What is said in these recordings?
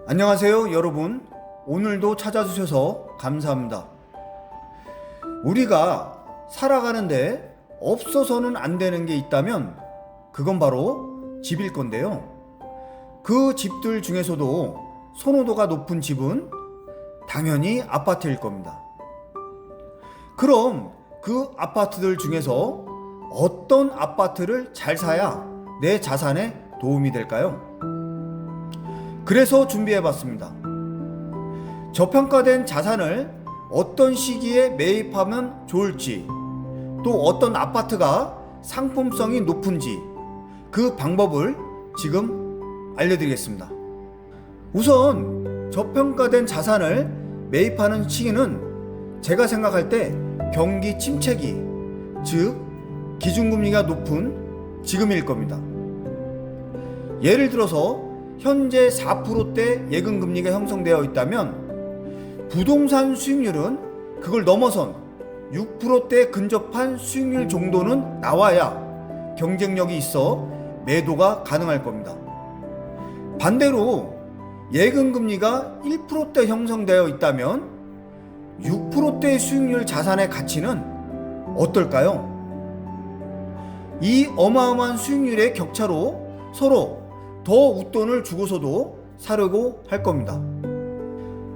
안녕하세요 여러분. 오늘도 찾아주셔서 감사합니다. 우리가 살아가는데 없어서는 안 되는 게 있다면 그건 바로 집일 건데요. 그 집들 중에서도 선호도가 높은 집은 당연히 아파트일 겁니다. 그럼 그 아파트들 중에서 어떤 아파트를 잘 사야 내 자산에 도움이 될까요? 그래서 준비해봤습니다. 저평가된 자산을 어떤 시기에 매입하면 좋을지, 또 어떤 아파트가 상품성이 높은지 그 방법을 지금 알려드리겠습니다. 우선 저평가된 자산을 매입하는 시기는 제가 생각할 때 경기 침체기, 즉 기준금리가 높은 지금일 겁니다. 예를 들어서 현재 4%대 예금금리가 형성되어 있다면 부동산 수익률은 그걸 넘어선 6%대 근접한 수익률 정도는 나와야 경쟁력이 있어 매도가 가능할 겁니다. 반대로 예금금리가 1%대 형성되어 있다면 6%대의 수익률 자산의 가치는 어떨까요? 이 어마어마한 수익률의 격차로 서로 더 웃돈을 주고서도 사려고 할 겁니다.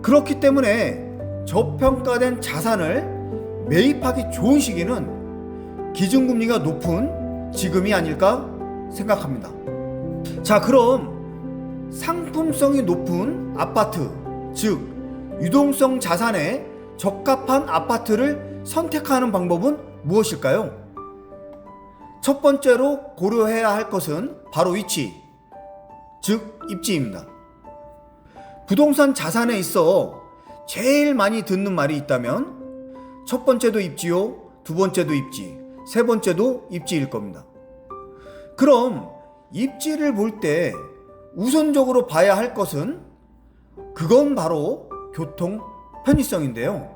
그렇기 때문에 저평가된 자산을 매입하기 좋은 시기는 기준금리가 높은 지금이 아닐까 생각합니다. 자, 그럼 상품성이 높은 아파트, 즉 유동성 자산에 적합한 아파트를 선택하는 방법은 무엇일까요? 첫 번째로 고려해야 할 것은 바로 위치, 즉 입지입니다. 부동산 자산에 있어 제일 많이 듣는 말이 있다면 첫 번째도 입지요, 두 번째도 입지, 세 번째도 입지일 겁니다. 그럼 입지를 볼 때 우선적으로 봐야 할 것은 그건 바로 교통 편의성인데요.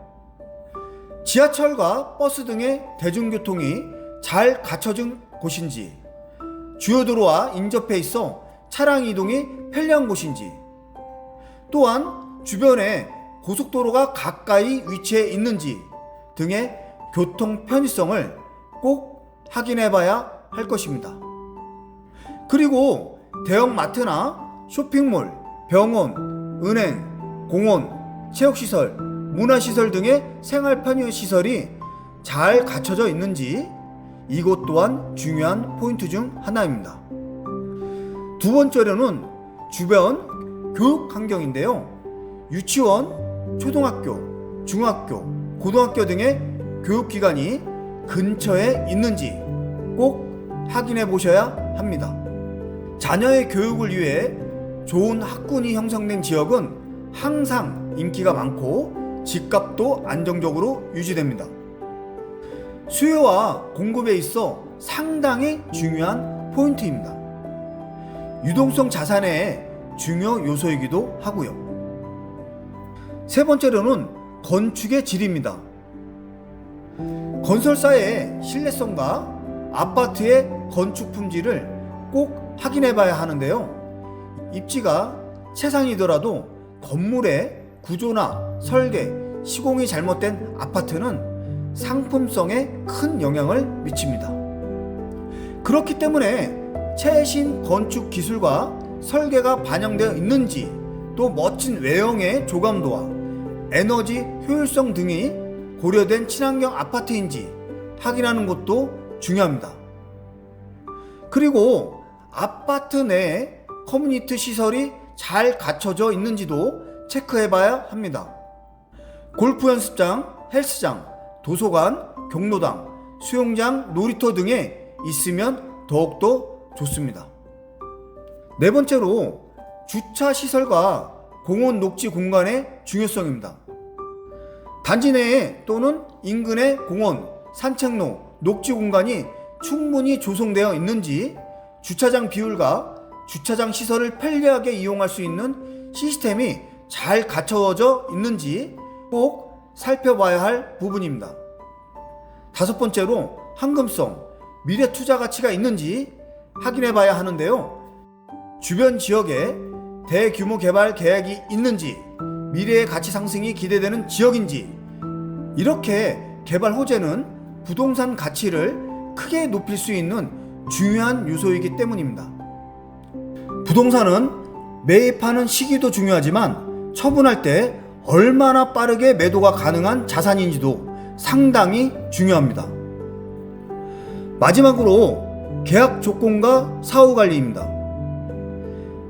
지하철과 버스 등의 대중교통이 잘 갖춰진 곳인지, 주요 도로와 인접해 있어 차량 이동이 편리한 곳인지, 또한 주변에 고속도로가 가까이 위치해 있는지 등의 교통 편의성을 꼭 확인해 봐야 할 것입니다. 그리고 대형 마트나 쇼핑몰, 병원, 은행, 공원, 체육시설, 문화시설 등의 생활 편의시설이 잘 갖춰져 있는지 이것 또한 중요한 포인트 중 하나입니다. 두 번째로는 주변 교육 환경인데요. 유치원, 초등학교, 중학교, 고등학교 등의 교육기관이 근처에 있는지 꼭 확인해 보셔야 합니다. 자녀의 교육을 위해 좋은 학군이 형성된 지역은 항상 인기가 많고 집값도 안정적으로 유지됩니다. 수요와 공급에 있어 상당히 중요한 포인트입니다. 유동성 자산의 중요 요소이기도 하고요. 세 번째로는 건축의 질입니다. 건설사의 신뢰성과 아파트의 건축 품질을 꼭 확인해 봐야 하는데요. 입지가 최상이더라도 건물의 구조나 설계, 시공이 잘못된 아파트는 상품성에 큰 영향을 미칩니다. 그렇기 때문에 최신 건축 기술과 설계가 반영되어 있는지, 또 멋진 외형의 조감도와 에너지 효율성 등이 고려된 친환경 아파트인지 확인하는 것도 중요합니다. 그리고 아파트 내에 커뮤니티 시설이 잘 갖춰져 있는지도 체크해 봐야 합니다. 골프 연습장, 헬스장, 도서관, 경로당, 수영장, 놀이터 등에 있으면 더욱더 좋습니다. 네 번째로 주차 시설과 공원 녹지 공간의 중요성입니다. 단지 내에 또는 인근의 공원, 산책로, 녹지 공간이 충분히 조성되어 있는지, 주차장 비율과 주차장 시설을 편리하게 이용할 수 있는 시스템이 잘 갖춰져 있는지 꼭 살펴봐야 할 부분입니다. 다섯 번째로 황금성, 미래 투자 가치가 있는지 확인해 봐야 하는데요. 주변 지역에 대규모 개발 계획이 있는지, 미래의 가치 상승이 기대되는 지역인지, 이렇게 개발 호재는 부동산 가치를 크게 높일 수 있는 중요한 요소이기 때문입니다. 부동산은 매입하는 시기도 중요하지만 처분할 때 얼마나 빠르게 매도가 가능한 자산인지도 상당히 중요합니다. 마지막으로 계약 조건과 사후 관리입니다.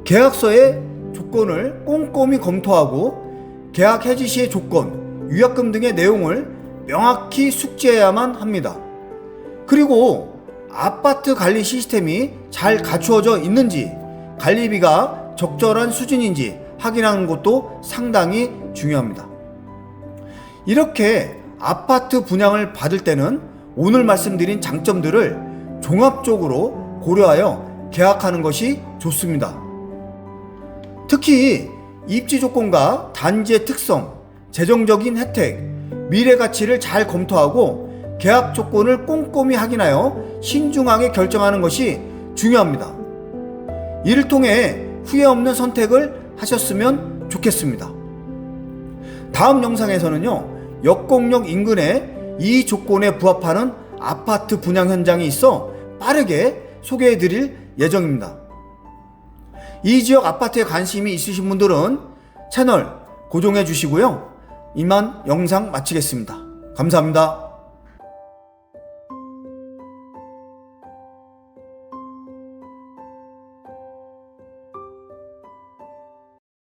계약서의 조건을 꼼꼼히 검토하고 계약 해지 시의 조건, 위약금 등의 내용을 명확히 숙지해야만 합니다. 그리고 아파트 관리 시스템이 잘 갖추어져 있는지, 관리비가 적절한 수준인지 확인하는 것도 상당히 중요합니다. 이렇게 아파트 분양을 받을 때는 오늘 말씀드린 장점들을 종합적으로 고려하여 계약하는 것이 좋습니다. 특히 입지 조건과 단지의 특성, 재정적인 혜택, 미래 가치를 잘 검토하고 계약 조건을 꼼꼼히 확인하여 신중하게 결정하는 것이 중요합니다. 이를 통해 후회 없는 선택을 하셨으면 좋겠습니다. 다음 영상에서는요, 역곡역 인근에 이 조건에 부합하는 아파트 분양 현장이 있어 빠르게 소개해 드릴 예정입니다. 이 지역 아파트에 관심이 있으신 분들은 채널 고정해 주시고요. 이만 영상 마치겠습니다. 감사합니다.